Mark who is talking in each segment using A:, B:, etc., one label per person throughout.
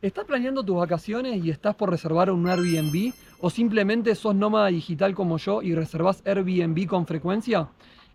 A: ¿Estás planeando tus vacaciones y estás por reservar un Airbnb? ¿O simplemente sos nómada digital como yo y reservás Airbnb con frecuencia?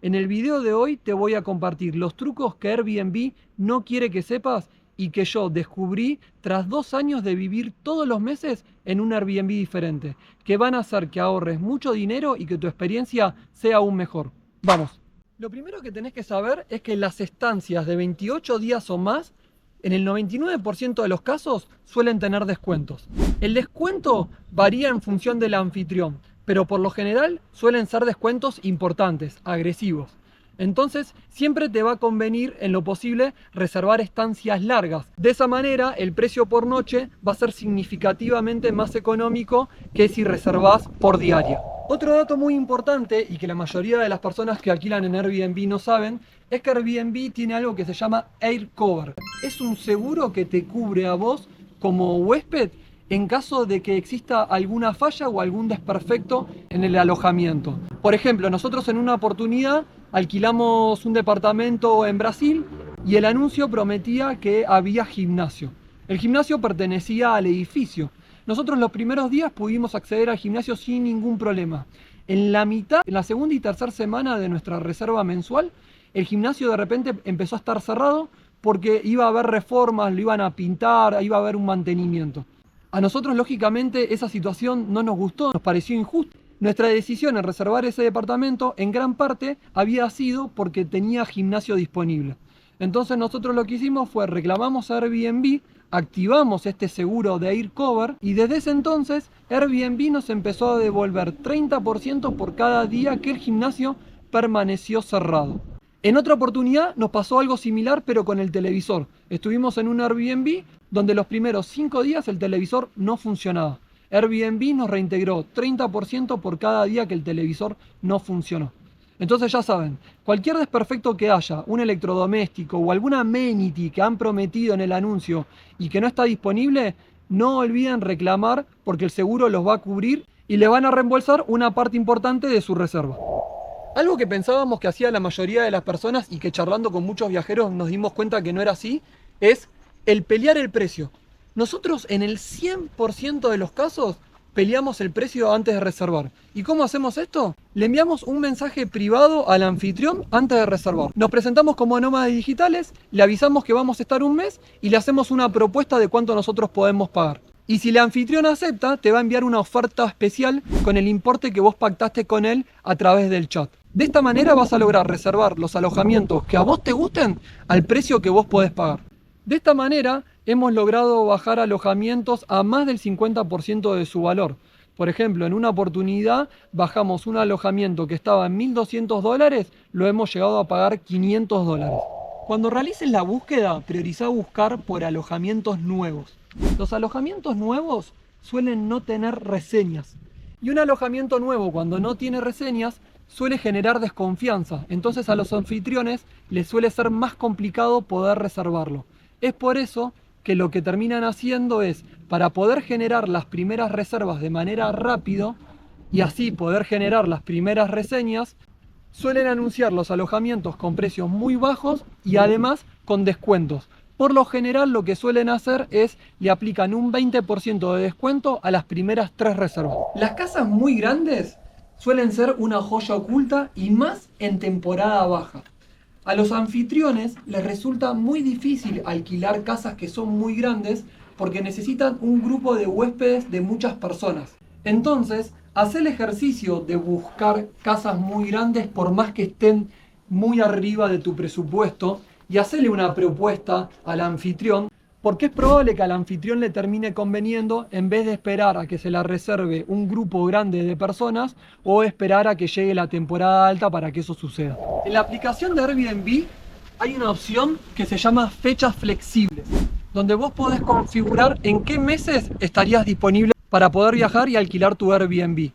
A: En el video de hoy te voy a compartir los trucos que Airbnb no quiere que sepas y que yo descubrí tras 2 años de vivir todos los meses en un Airbnb diferente, que van a hacer que ahorres mucho dinero y que tu experiencia sea aún mejor. Vamos. Lo primero que tenés que saber es que las estancias de 28 días o más en el 99% de los casos suelen tener descuentos. El descuento varía en función del anfitrión, pero por lo general suelen ser descuentos importantes, agresivos. Entonces, siempre te va a convenir en lo posible reservar estancias largas. De esa manera, el precio por noche va a ser significativamente más económico que si reservas por diaria. Otro dato muy importante y que la mayoría de las personas que alquilan en Airbnb no saben es que Airbnb tiene algo que se llama Air Cover. Es un seguro que te cubre a vos como huésped en caso de que exista alguna falla o algún desperfecto en el alojamiento. Por ejemplo, nosotros en una oportunidad alquilamos un departamento en Brasil y el anuncio prometía que había gimnasio. El gimnasio pertenecía al edificio. Nosotros los primeros días pudimos acceder al gimnasio sin ningún problema. En la segunda y tercera semana de nuestra reserva mensual, el gimnasio de repente empezó a estar cerrado porque iba a haber reformas, lo iban a pintar, iba a haber un mantenimiento. A nosotros, lógicamente, esa situación no nos gustó, nos pareció injusta. Nuestra decisión en reservar ese departamento, en gran parte, había sido porque tenía gimnasio disponible. Entonces nosotros lo que hicimos fue reclamamos a Airbnb, activamos este seguro de Air Cover y desde ese entonces Airbnb nos empezó a devolver 30% por cada día que el gimnasio permaneció cerrado. En otra oportunidad nos pasó algo similar pero con el televisor. Estuvimos en un Airbnb donde los primeros 5 días el televisor no funcionaba. Airbnb nos reintegró 30% por cada día que el televisor no funcionó. Entonces ya saben, cualquier desperfecto que haya, un electrodoméstico o alguna amenity que han prometido en el anuncio y que no está disponible, no olviden reclamar porque el seguro los va a cubrir y les van a reembolsar una parte importante de su reserva. Algo que pensábamos que hacía la mayoría de las personas y que charlando con muchos viajeros nos dimos cuenta que no era así, es el pelear el precio. Nosotros en el 100% de los casos peleamos el precio antes de reservar. ¿Y cómo hacemos esto? Le enviamos un mensaje privado al anfitrión antes de reservar. Nos presentamos como nómadas digitales, le avisamos que vamos a estar un mes y le hacemos una propuesta de cuánto nosotros podemos pagar. Y si el anfitrión acepta, te va a enviar una oferta especial con el importe que vos pactaste con él a través del chat. De esta manera vas a lograr reservar los alojamientos que a vos te gusten al precio que vos podés pagar. De esta manera hemos logrado bajar alojamientos a más del 50% de su valor. Por ejemplo, en una oportunidad bajamos un alojamiento que estaba en $1.200, lo hemos llegado a pagar $500. Cuando realices la búsqueda, priorizá buscar por alojamientos nuevos. Los alojamientos nuevos suelen no tener reseñas. Y un alojamiento nuevo, cuando no tiene reseñas, suele generar desconfianza. Entonces a los anfitriones les suele ser más complicado poder reservarlo. Es por eso que lo que terminan haciendo es, para poder generar las primeras reservas de manera rápido y así poder generar las primeras reseñas, suelen anunciar los alojamientos con precios muy bajos y además con descuentos. Por lo general lo que suelen hacer es le aplican un 20% de descuento a las primeras 3 reservas. Las casas muy grandes suelen ser una joya oculta y más en temporada baja. A los anfitriones les resulta muy difícil alquilar casas que son muy grandes porque necesitan un grupo de huéspedes de muchas personas. Entonces, haz el ejercicio de buscar casas muy grandes por más que estén muy arriba de tu presupuesto y hacerle una propuesta al anfitrión porque es probable que al anfitrión le termine conveniendo en vez de esperar a que se la reserve un grupo grande de personas o esperar a que llegue la temporada alta para que eso suceda. En la aplicación de Airbnb hay una opción que se llama fechas flexibles, donde vos podés configurar en qué meses estarías disponible para poder viajar y alquilar tu Airbnb.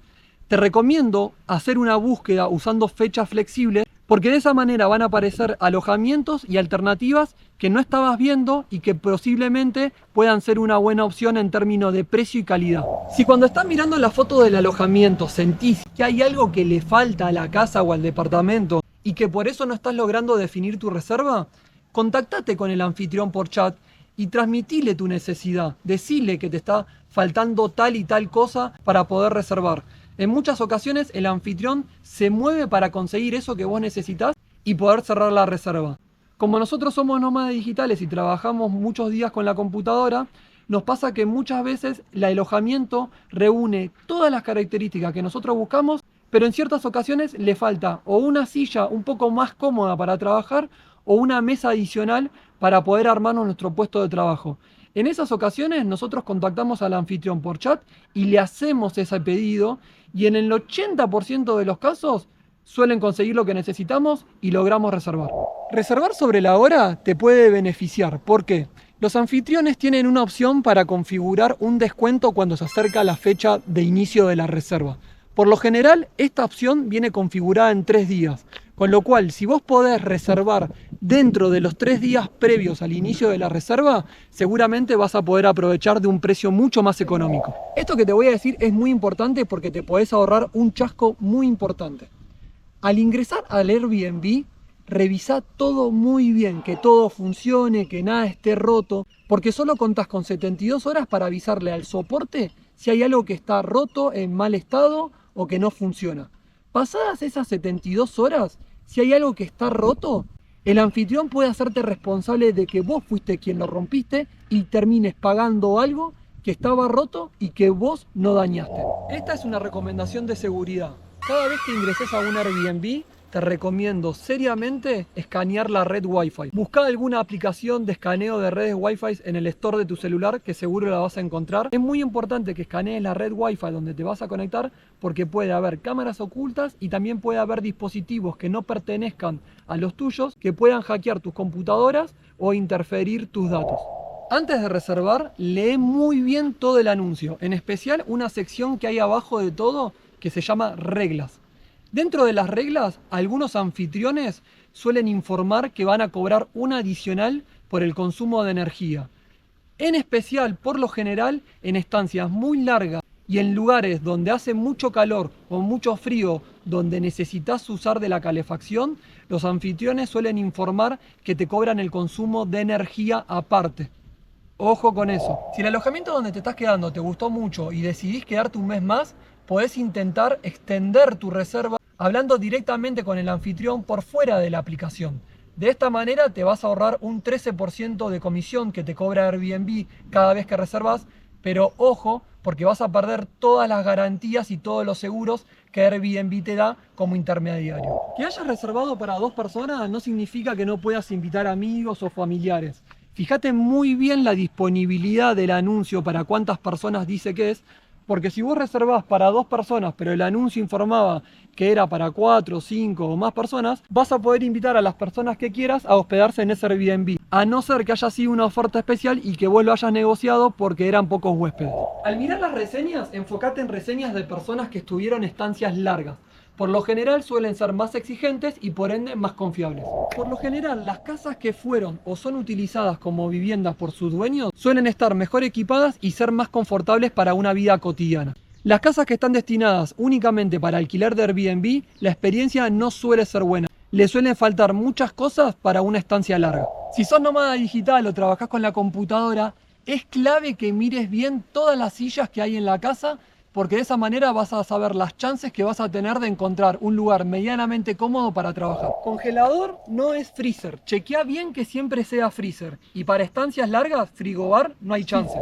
A: Te recomiendo hacer una búsqueda usando fechas flexibles porque de esa manera van a aparecer alojamientos y alternativas que no estabas viendo y que posiblemente puedan ser una buena opción en términos de precio y calidad. Si cuando estás mirando la foto del alojamiento sentís que hay algo que le falta a la casa o al departamento y que por eso no estás logrando definir tu reserva, contactate con el anfitrión por chat y transmitile tu necesidad. Decile que te está faltando tal y tal cosa para poder reservar. En muchas ocasiones el anfitrión se mueve para conseguir eso que vos necesitas y poder cerrar la reserva. Como nosotros somos nómadas digitales y trabajamos muchos días con la computadora, nos pasa que muchas veces el alojamiento reúne todas las características que nosotros buscamos, pero en ciertas ocasiones le falta o una silla un poco más cómoda para trabajar o una mesa adicional para poder armarnos nuestro puesto de trabajo. En esas ocasiones nosotros contactamos al anfitrión por chat y le hacemos ese pedido, y en el 80% de los casos suelen conseguir lo que necesitamos y logramos reservar. Reservar sobre la hora te puede beneficiar. ¿Por qué? Los anfitriones tienen una opción para configurar un descuento cuando se acerca la fecha de inicio de la reserva. Por lo general, esta opción viene configurada en 3 días, con lo cual, si vos podés reservar dentro de los 3 días previos al inicio de la reserva, seguramente vas a poder aprovechar de un precio mucho más económico. Esto que te voy a decir es muy importante porque te podés ahorrar un chasco muy importante. Al ingresar al Airbnb, revisa todo muy bien, que todo funcione, que nada esté roto, porque solo contás con 72 horas para avisarle al soporte si hay algo que está roto, en mal estado o que no funciona. Pasadas esas 72 horas, si hay algo que está roto, el anfitrión puede hacerte responsable de que vos fuiste quien lo rompiste y termines pagando algo que estaba roto y que vos no dañaste. Esta es una recomendación de seguridad. Cada vez que ingreses a un Airbnb, te recomiendo seriamente escanear la red Wi-Fi. Busca alguna aplicación de escaneo de redes Wi-Fi en el store de tu celular, que seguro la vas a encontrar. Es muy importante que escanees la red Wi-Fi donde te vas a conectar, porque puede haber cámaras ocultas y también puede haber dispositivos que no pertenezcan a los tuyos que puedan hackear tus computadoras o interferir tus datos. Antes de reservar, lee muy bien todo el anuncio, en especial una sección que hay abajo de todo que se llama reglas. Dentro de las reglas, algunos anfitriones suelen informar que van a cobrar un adicional por el consumo de energía. En especial, por lo general, en estancias muy largas y en lugares donde hace mucho calor o mucho frío, donde necesitas usar de la calefacción, los anfitriones suelen informar que te cobran el consumo de energía aparte. Ojo con eso. Si el alojamiento donde te estás quedando te gustó mucho y decidís quedarte un mes más, podés intentar extender tu reserva hablando directamente con el anfitrión por fuera de la aplicación. De esta manera te vas a ahorrar un 13% de comisión que te cobra Airbnb cada vez que reservas, pero ojo, porque vas a perder todas las garantías y todos los seguros que Airbnb te da como intermediario. Que hayas reservado para 2 personas no significa que no puedas invitar amigos o familiares. Fíjate muy bien la disponibilidad del anuncio para cuántas personas dice que es, porque si vos reservás para 2 personas, pero el anuncio informaba que era para 4, 5 o más personas, vas a poder invitar a las personas que quieras a hospedarse en ese Airbnb, a no ser que haya sido una oferta especial y que vos lo hayas negociado porque eran pocos huéspedes. Al mirar las reseñas, enfocate en reseñas de personas que estuvieron estancias largas. Por lo general suelen ser más exigentes y por ende más confiables. Por lo general, las casas que fueron o son utilizadas como viviendas por sus dueños suelen estar mejor equipadas y ser más confortables para una vida cotidiana. Las casas que están destinadas únicamente para alquiler de Airbnb, la experiencia no suele ser buena. Le suelen faltar muchas cosas para una estancia larga. Si sos nómada digital o trabajás con la computadora, es clave que mires bien todas las sillas que hay en la casa, porque de esa manera vas a saber las chances que vas a tener de encontrar un lugar medianamente cómodo para trabajar. Congelador no es freezer. Chequea bien que siempre sea freezer. Y para estancias largas, frigobar, no hay chance.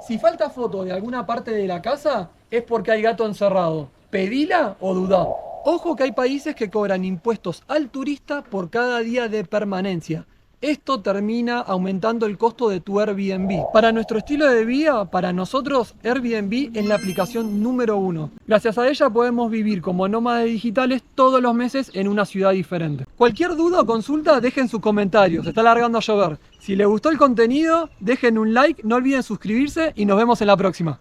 A: Si falta foto de alguna parte de la casa, es porque hay gato encerrado. Pedila o dudá. Ojo que hay países que cobran impuestos al turista por cada día de permanencia. Esto termina aumentando el costo de tu Airbnb. Para nuestro estilo de vida, para nosotros, Airbnb es la aplicación número 1. Gracias a ella podemos vivir como nómadas digitales todos los meses en una ciudad diferente. Cualquier duda o consulta, dejen sus comentarios. Se está largando a llover. Si les gustó el contenido, dejen un like, no olviden suscribirse y nos vemos en la próxima.